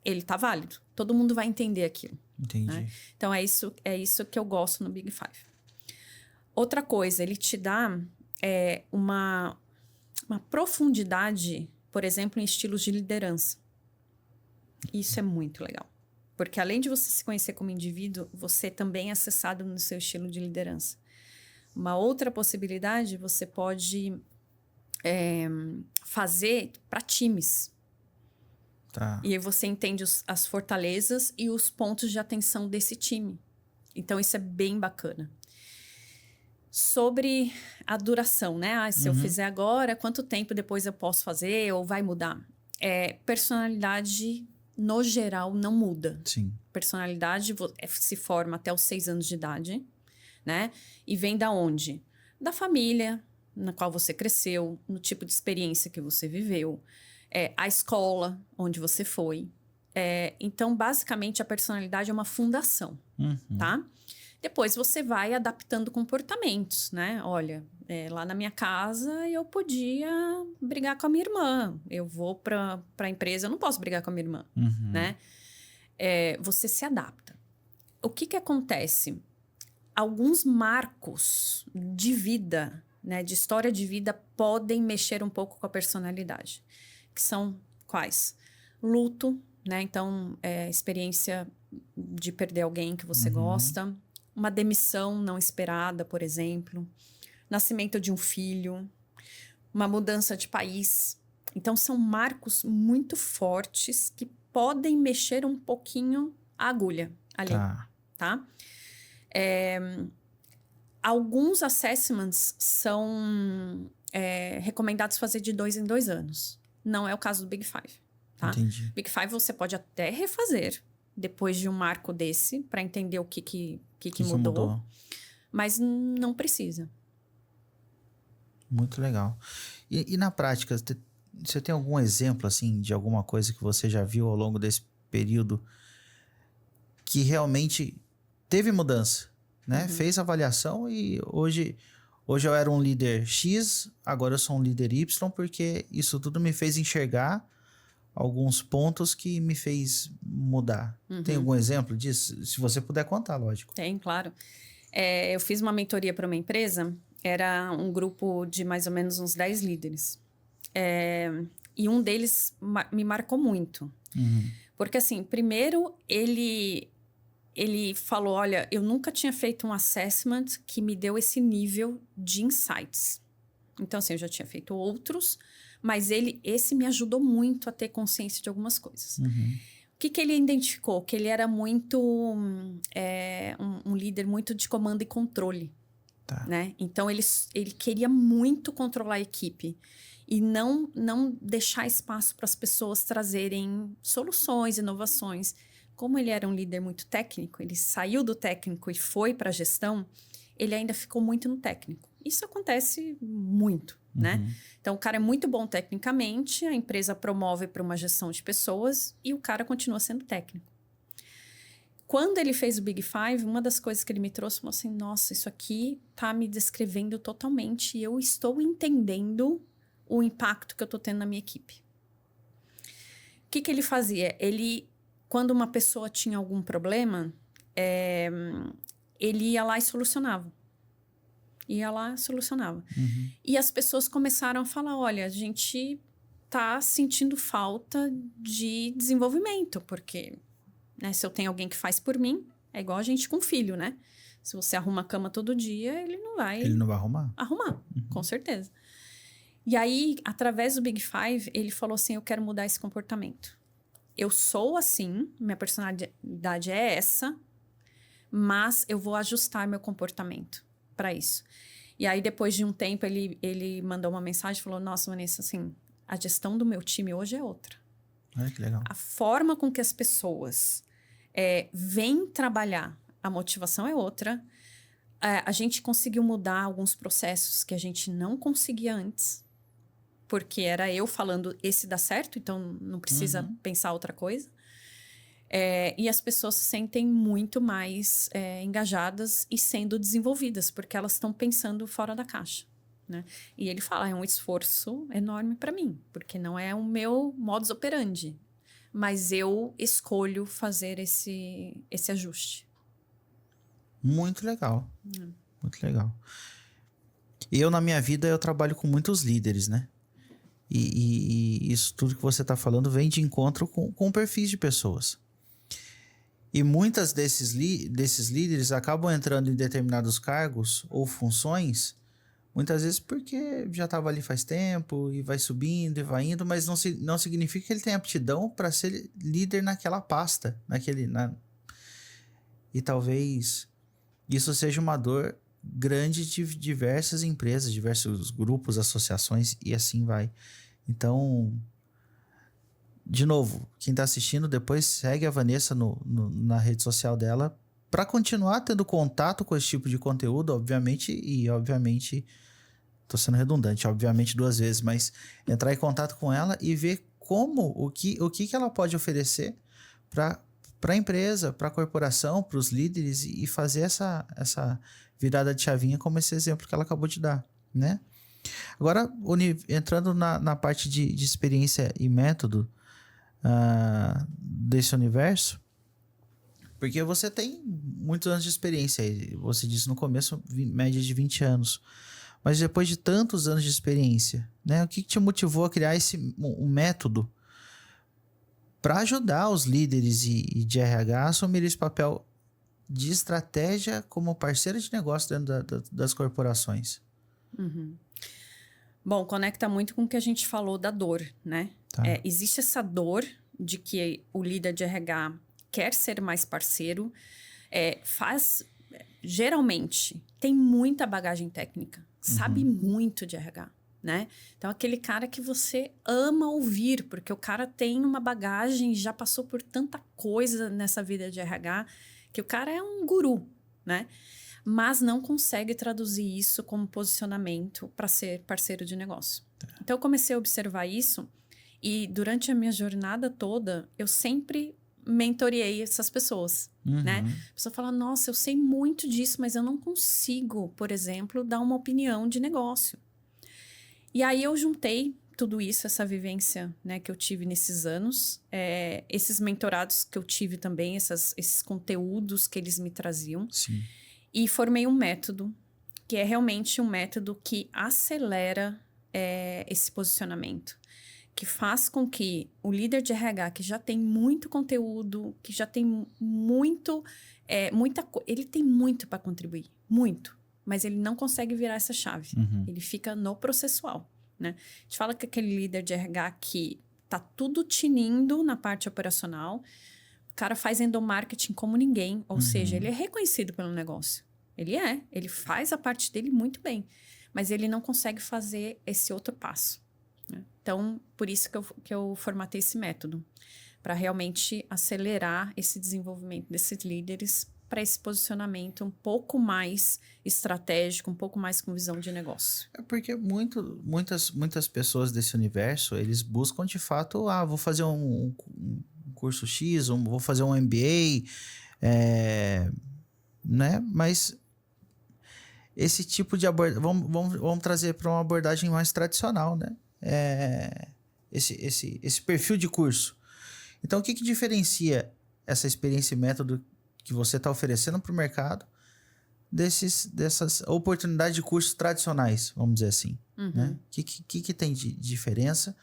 ele tá válido. Todo mundo vai entender aquilo. Entendi. Né? Então, é isso que eu gosto no Big Five. Outra coisa, ele te dá uma profundidade, por exemplo, em estilos de liderança. Isso é muito legal. Porque além de você se conhecer como indivíduo, você também é acessado no seu estilo de liderança. Uma outra possibilidade, você pode fazer para times. Tá. E aí você entende as fortalezas e os pontos de atenção desse time. Então, isso é bem bacana. Sobre a duração, né? Se eu fizer agora, quanto tempo depois eu posso fazer ou vai mudar? Personalidade, no geral, não muda. Sim. Personalidade se forma até os 6 anos de idade, né? E vem da onde? Da família na qual você cresceu, no tipo de experiência que você viveu, a escola onde você foi. Então, basicamente, a personalidade é uma fundação, tá? Depois você vai adaptando comportamentos, né? Olha, lá na minha casa eu podia brigar com a minha irmã. Eu vou para a empresa, eu não posso brigar com a minha irmã, né? Você se adapta. O que acontece? Alguns marcos de vida, né, de história de vida, podem mexer um pouco com a personalidade. Que são quais? Luto, né? Então, experiência de perder alguém que você gosta. Uma demissão não esperada, por exemplo. Nascimento de um filho. Uma mudança de país. Então, são marcos muito fortes que podem mexer um pouquinho a agulha ali. Tá. tá? Alguns assessments são recomendados fazer de 2 em 2 anos. Não é o caso do Big Five, tá? Entendi. Big Five você pode até refazer depois de um marco desse para entender o que mudou, mas não precisa. Muito legal. E na prática, você tem algum exemplo, assim, de alguma coisa que você já viu ao longo desse período que realmente teve mudança, né? Fez avaliação e hoje eu era um líder X, agora eu sou um líder Y, porque isso tudo me fez enxergar alguns pontos que me fez mudar. Tem algum exemplo disso? Se você puder contar, lógico. Tem, claro. Eu fiz uma mentoria para uma empresa, era um grupo de mais ou menos uns 10 líderes. E um deles me marcou muito. Porque, assim, primeiro ele falou, olha, eu nunca tinha feito um assessment que me deu esse nível de insights. Então, assim, eu já tinha feito outros, mas esse me ajudou muito a ter consciência de algumas coisas. O que ele identificou? Que ele era muito um líder muito de comando e controle. Tá. Né? Então, ele queria muito controlar a equipe e não deixar espaço para as pessoas trazerem soluções, inovações. Como ele era um líder muito técnico, ele saiu do técnico e foi para a gestão, ele ainda ficou muito no técnico. Isso acontece muito, né? Então, o cara é muito bom tecnicamente, a empresa promove para uma gestão de pessoas e o cara continua sendo técnico. Quando ele fez o Big Five, uma das coisas que ele me trouxe, falou assim, nossa, isso aqui tá me descrevendo totalmente e eu estou entendendo o impacto que eu tô tendo na minha equipe. O que ele fazia? Quando uma pessoa tinha algum problema, ele ia lá e solucionava. E as pessoas começaram a falar, olha, a gente tá sentindo falta de desenvolvimento, porque... né, se eu tenho alguém que faz por mim, é igual a gente com filho, né? Se você arruma a cama todo dia, ele não vai arrumar? Arrumar, com certeza. E aí, através do Big Five, ele falou assim, eu quero mudar esse comportamento. Eu sou assim, minha personalidade é essa, mas eu vou ajustar meu comportamento para isso. E aí, depois de um tempo, ele mandou uma mensagem e falou, nossa, Vanessa, assim, a gestão do meu time hoje é outra. Olha que legal. A forma com que as pessoas vêm trabalhar, a motivação é outra. A gente conseguiu mudar alguns processos que a gente não conseguia antes, porque era eu falando, esse dá certo, então não precisa pensar outra coisa. E as pessoas se sentem muito mais engajadas e sendo desenvolvidas, porque elas estão pensando fora da caixa. Né? E ele fala, é um esforço enorme para mim, porque não é o meu modus operandi, mas eu escolho fazer esse ajuste. Muito legal. Muito legal. Eu, na minha vida, eu trabalho com muitos líderes, né? E isso tudo que você está falando vem de encontro com perfis de pessoas. E muitas desses líderes acabam entrando em determinados cargos ou funções, muitas vezes porque já estava ali faz tempo e vai subindo e vai indo, mas não significa que ele tem aptidão para ser líder naquela pasta, E talvez isso seja uma dor grande de diversas empresas, diversos grupos, associações e assim vai. Então, de novo, quem está assistindo depois segue a Vanessa na rede social dela para continuar tendo contato com esse tipo de conteúdo, obviamente, tô sendo redundante, obviamente 2 vezes, mas entrar em contato com ela e ver o que ela pode oferecer para a empresa, para a corporação, para os líderes e fazer essa virada de chavinha como esse exemplo que ela acabou de dar, né? Agora, entrando na parte de experiência e método desse universo, porque você tem muitos anos de experiência, você disse no começo, média de 20 anos, mas depois de tantos anos de experiência, né, o que te motivou a criar um método para ajudar os líderes e de RH a assumir esse papel de estratégia como parceiro de negócio dentro das corporações? Bom, conecta muito com o que a gente falou da dor, né? Tá. Existe essa dor de que o líder de RH quer ser mais parceiro, Geralmente, tem muita bagagem técnica. Sabe muito de RH, né? Então, aquele cara que você ama ouvir, porque o cara tem uma bagagem, já passou por tanta coisa nessa vida de RH, que o cara é um guru, né? Mas não consegue traduzir isso como posicionamento para ser parceiro de negócio. Então, eu comecei a observar isso e durante a minha jornada toda, eu sempre mentoreei essas pessoas, né? A pessoa fala, nossa, eu sei muito disso, mas eu não consigo, por exemplo, dar uma opinião de negócio. E aí eu juntei tudo isso, essa vivência, né, que eu tive nesses anos, esses mentorados que eu tive também, esses conteúdos que eles me traziam. Sim. E formei um método, que é realmente um método que acelera esse posicionamento. Que faz com que o líder de RH, que já tem muito conteúdo, que já tem ele tem muito para contribuir, muito. Mas ele não consegue virar essa chave. Ele fica no processual, né? A gente fala que aquele líder de RH que tá tudo tinindo na parte operacional, o cara faz endomarketing como ninguém, ou seja, ele é reconhecido pelo negócio. Ele faz a parte dele muito bem, mas ele não consegue fazer esse outro passo. Então, por isso que eu formatei esse método, para realmente acelerar esse desenvolvimento desses líderes para esse posicionamento um pouco mais estratégico, um pouco mais com visão de negócio. É porque muitas pessoas desse universo, eles buscam de fato, vou fazer um curso X, vou fazer um MBA, né? Mas esse tipo de abordagem, vamos trazer para uma abordagem mais tradicional, né? Esse perfil de curso. Então, o que diferencia essa experiência e método que você está oferecendo para o mercado dessas oportunidades de cursos tradicionais, vamos dizer assim, né? O que tem de diferença?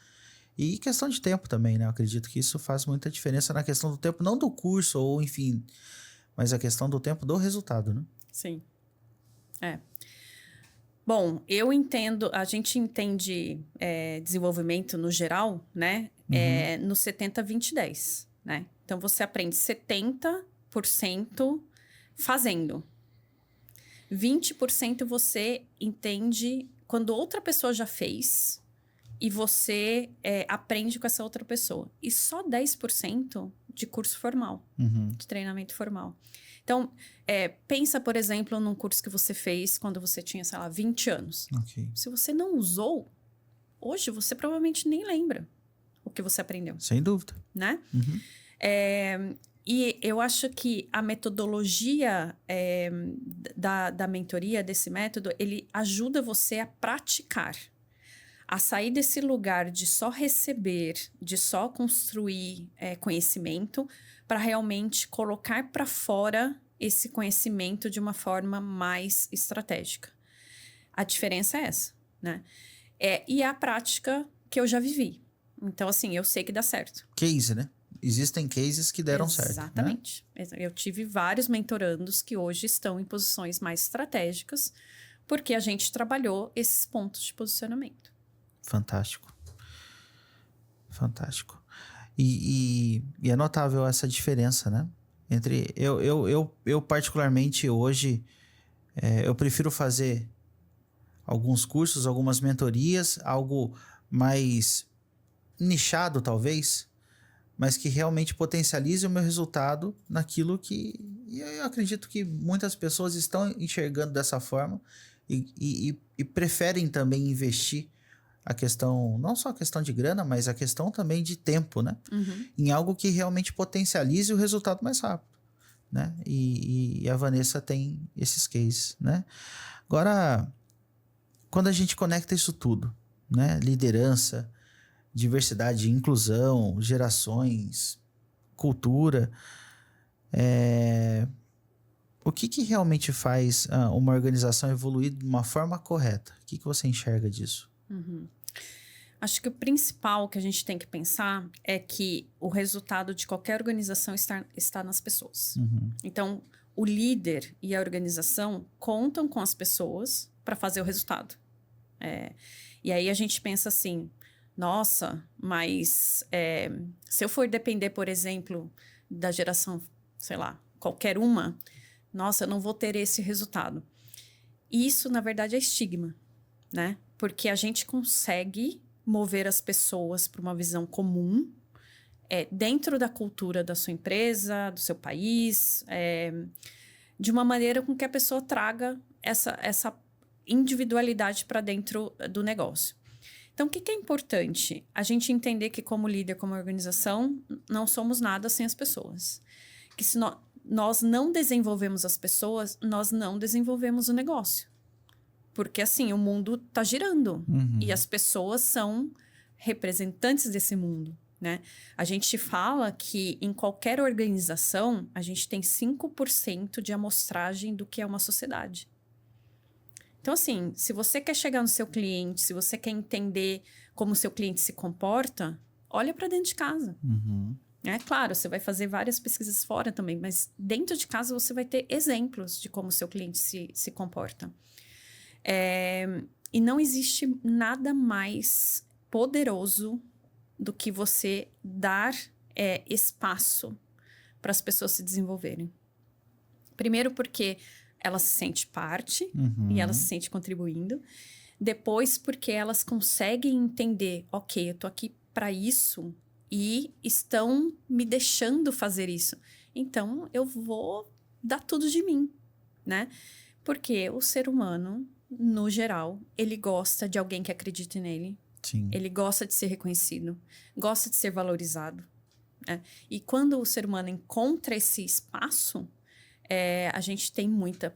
E questão de tempo também, né? Eu acredito que isso faz muita diferença na questão do tempo, não do curso, ou enfim, mas a questão do tempo do resultado, né? Sim. Bom, a gente entende desenvolvimento no geral, né? No 70-20-10, né? Então, você aprende 70% fazendo. 20% você entende quando outra pessoa já fez e você aprende com essa outra pessoa. E só 10% de curso formal, de treinamento formal. Então, pensa, por exemplo, num curso que você fez quando você tinha, sei lá, 20 anos. Okay. Se você não usou, hoje você provavelmente nem lembra o que você aprendeu. Sem dúvida. Né? E eu acho que a metodologia da mentoria, desse método, ele ajuda você a praticar. A sair desse lugar de só receber, de só construir conhecimento, para realmente colocar para fora esse conhecimento de uma forma mais estratégica. A diferença é essa, né? E a prática que eu já vivi. Então, assim, eu sei que dá certo. Case, né? Existem cases que deram certo. Exatamente. Né? Eu tive vários mentorandos que hoje estão em posições mais estratégicas, porque a gente trabalhou esses pontos de posicionamento. Fantástico. Fantástico. E é notável essa diferença, né? Entre eu particularmente hoje eu prefiro fazer alguns cursos, algumas mentorias, algo mais nichado talvez, mas que realmente potencialize o meu resultado naquilo que eu acredito que muitas pessoas estão enxergando dessa forma e preferem também investir a questão, não só a questão de grana, mas a questão também de tempo, né? Em algo que realmente potencialize o resultado mais rápido, né? E a Vanessa tem esses cases, né? Agora, quando a gente conecta isso tudo, né? Liderança, diversidade, inclusão, gerações, cultura, o que realmente faz uma organização evoluir de uma forma correta? O que você enxerga disso? Acho que o principal que a gente tem que pensar é que o resultado de qualquer organização está nas pessoas. Então, o líder e a organização contam com as pessoas para fazer o resultado. E aí a gente pensa assim, nossa, mas se eu for depender, por exemplo, da geração, sei lá, qualquer uma, nossa, eu não vou ter esse resultado. Isso, na verdade, é estigma, né? Porque a gente consegue mover as pessoas para uma visão comum, dentro da cultura da sua empresa, do seu país, de uma maneira com que a pessoa traga essa individualidade para dentro do negócio. Então, o que é importante? A gente entender que como líder, como organização, não somos nada sem as pessoas. Que se nós não desenvolvemos as pessoas, nós não desenvolvemos o negócio. Porque, assim, o mundo está girando. E as pessoas são representantes desse mundo, né? A gente fala que em qualquer organização, a gente tem 5% de amostragem do que é uma sociedade. Então, assim, se você quer chegar no seu cliente, se você quer entender como o seu cliente se comporta, olha para dentro de casa. Claro, você vai fazer várias pesquisas fora também, mas dentro de casa você vai ter exemplos de como o seu cliente se comporta. E não existe nada mais poderoso do que você dar espaço para as pessoas se desenvolverem. Primeiro porque ela se sente parte e ela se sente contribuindo. Depois porque elas conseguem entender, ok, eu tô aqui para isso e estão me deixando fazer isso. Então, eu vou dar tudo de mim, né? Porque o ser humano, no geral, ele gosta de alguém que acredite nele. Sim. Ele gosta de ser reconhecido, gosta de ser valorizado. Né? E quando o ser humano encontra esse espaço, a gente tem muita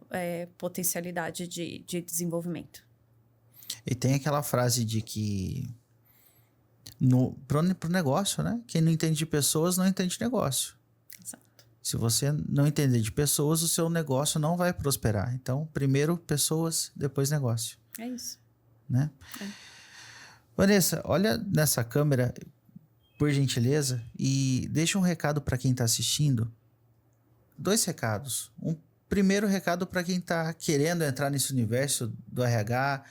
potencialidade de desenvolvimento. E tem aquela frase de que pro negócio, né? Quem não entende de pessoas não entende de negócio. Exato. Se você não entender de pessoas, o seu negócio não vai prosperar. Então, primeiro pessoas, depois negócio. É isso. Né? Vanessa, olha nessa câmera, por gentileza, e deixa um recado para quem está assistindo. 2 recados. Um primeiro recado para quem está querendo entrar nesse universo do RH,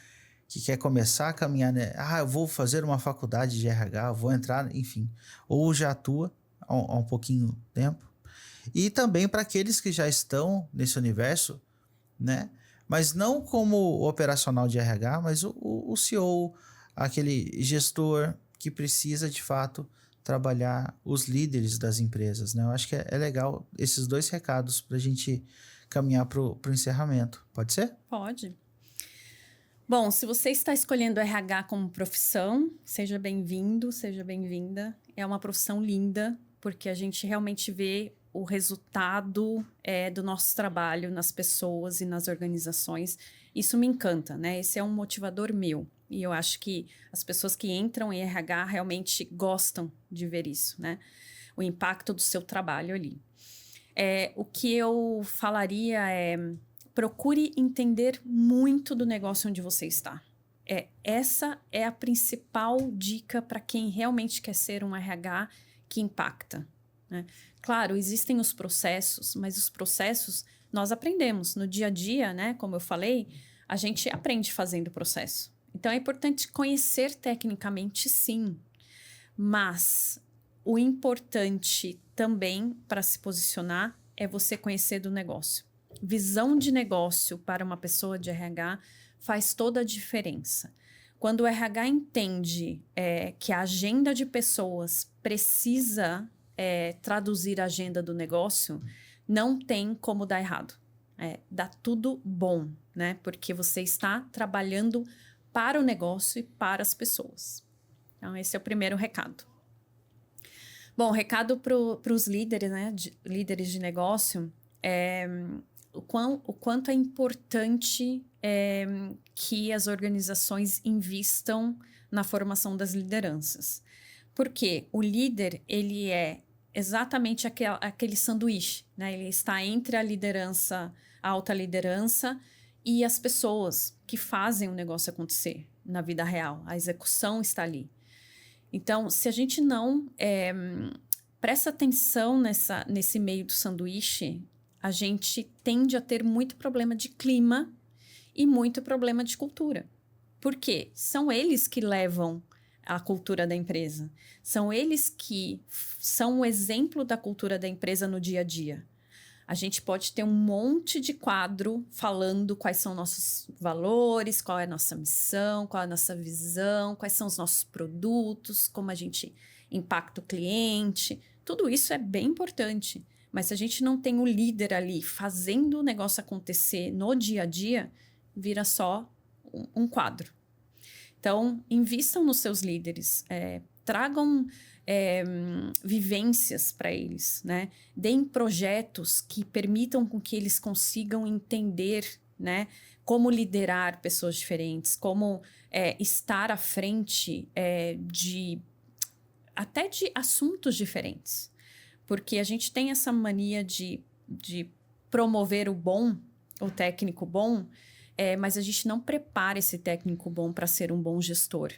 que quer começar a caminhar, né? Eu vou fazer uma faculdade de RH, vou entrar, enfim. Ou já atua há um pouquinho tempo. E também para aqueles que já estão nesse universo, né? Mas não como operacional de RH, mas o CEO, aquele gestor que precisa, de fato, trabalhar os líderes das empresas, né? Eu acho que é legal esses 2 recados para a gente caminhar para o encerramento. Pode ser? Pode. Bom, se você está escolhendo RH como profissão, seja bem-vindo, seja bem-vinda. É uma profissão linda, porque a gente realmente vê o resultado do nosso trabalho nas pessoas e nas organizações. Isso me encanta, né? Esse é um motivador meu. E eu acho que as pessoas que entram em RH realmente gostam de ver isso, né? O impacto do seu trabalho ali. O que eu falaria procure entender muito do negócio onde você está. Essa é a principal dica para quem realmente quer ser um RH que impacta, né? Claro, existem os processos, mas os processos nós aprendemos no dia a dia, né? Como eu falei, a gente aprende fazendo o processo. Então, é importante conhecer tecnicamente, sim. Mas o importante também para se posicionar é você conhecer do negócio. Visão de negócio para uma pessoa de RH faz toda a diferença. Quando o RH entende que a agenda de pessoas precisa traduzir a agenda do negócio, não tem como dar errado. Dá tudo bom, né? Porque você está trabalhando para o negócio e para as pessoas. Então, esse é o primeiro recado. Bom, recado para os líderes, né? Líderes de negócio, o quanto é importante que as organizações invistam na formação das lideranças. Porque o líder, ele é exatamente aquele sanduíche, né? Ele está entre a liderança, a alta liderança e as pessoas que fazem o negócio acontecer na vida real. A execução está ali. Então, se a gente não presta atenção nesse meio do sanduíche, a gente tende a ter muito problema de clima e muito problema de cultura. Por quê? São eles que levam a cultura da empresa. São eles que são o exemplo da cultura da empresa no dia a dia. A gente pode ter um monte de quadro falando quais são nossos valores, qual é a nossa missão, qual é a nossa visão, quais são os nossos produtos, como a gente impacta o cliente. Tudo isso é bem importante. Mas se a gente não tem o líder ali fazendo o negócio acontecer no dia a dia, vira só um quadro. Então, invistam nos seus líderes, tragam vivências para eles, né? Deem projetos que permitam com que eles consigam entender, né? Como liderar pessoas diferentes, como estar à frente até de assuntos diferentes. Porque a gente tem essa mania de promover o técnico bom, mas a gente não prepara esse técnico bom para ser um bom gestor.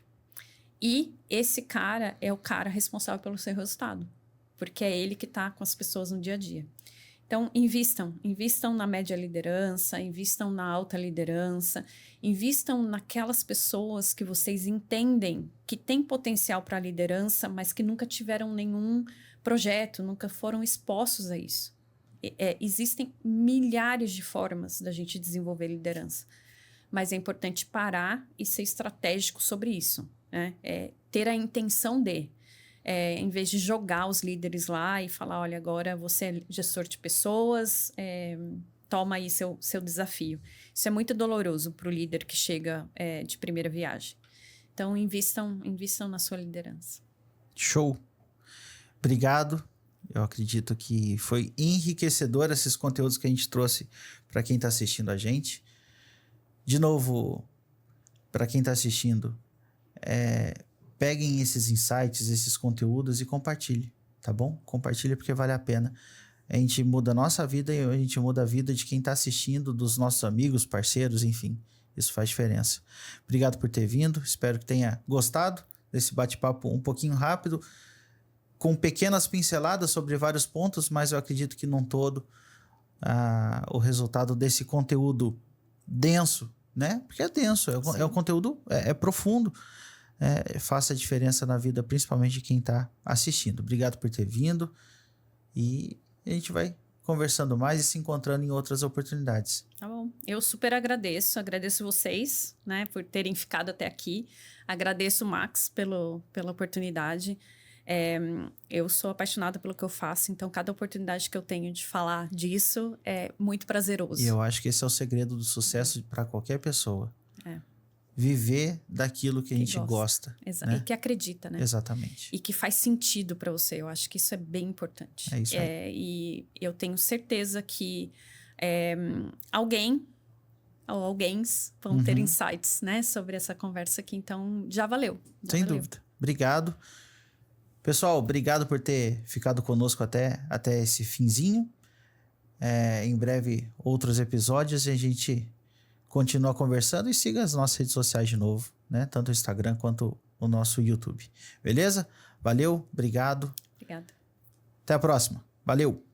E esse cara é o cara responsável pelo seu resultado, porque é ele que está com as pessoas no dia a dia. Então, invistam na média liderança, invistam na alta liderança, invistam naquelas pessoas que vocês entendem que têm potencial para a liderança, mas que nunca tiveram nenhum projeto, nunca foram expostos a isso. Existem milhares de formas da gente desenvolver liderança, mas é importante parar e ser estratégico sobre isso. Né? Ter a intenção em vez de jogar os líderes lá e falar, olha, agora você é gestor de pessoas, toma aí seu desafio. Isso é muito doloroso para o líder que chega de primeira viagem. Então, invistam na sua liderança. Show! Obrigado. Eu acredito que foi enriquecedor esses conteúdos que a gente trouxe para quem está assistindo a gente. De novo, para quem está assistindo, peguem esses insights, esses conteúdos e compartilhe, tá bom? Compartilhe porque vale a pena. A gente muda a nossa vida e a gente muda a vida de quem está assistindo, dos nossos amigos, parceiros, enfim. Isso faz diferença. Obrigado por ter vindo. Espero que tenha gostado desse bate-papo um pouquinho rápido, com pequenas pinceladas sobre vários pontos, mas eu acredito que num todo o resultado desse conteúdo denso, né? Porque é denso, é um conteúdo profundo. Faça a diferença na vida, principalmente de quem está assistindo. Obrigado por ter vindo e a gente vai conversando mais e se encontrando em outras oportunidades. Tá bom. Eu super agradeço vocês, né, por terem ficado até aqui. Agradeço o Max pela oportunidade. Eu sou apaixonada pelo que eu faço, então cada oportunidade que eu tenho de falar disso é muito prazeroso. E eu acho que esse é o segredo do sucesso para qualquer pessoa. Viver daquilo que a gente gosta. Né? E que acredita, né? Exatamente. E que faz sentido para você. Eu acho que isso é bem importante. É isso aí. E eu tenho certeza que alguém ou alguéms vão ter insights, né, sobre essa conversa aqui. Então, já valeu. Sem dúvida. Obrigado. Pessoal, obrigado por ter ficado conosco até esse finzinho. Em breve, outros episódios e a gente continua conversando e siga as nossas redes sociais de novo, né? Tanto o Instagram quanto o nosso YouTube. Beleza? Valeu, obrigado. Obrigada. Até a próxima. Valeu!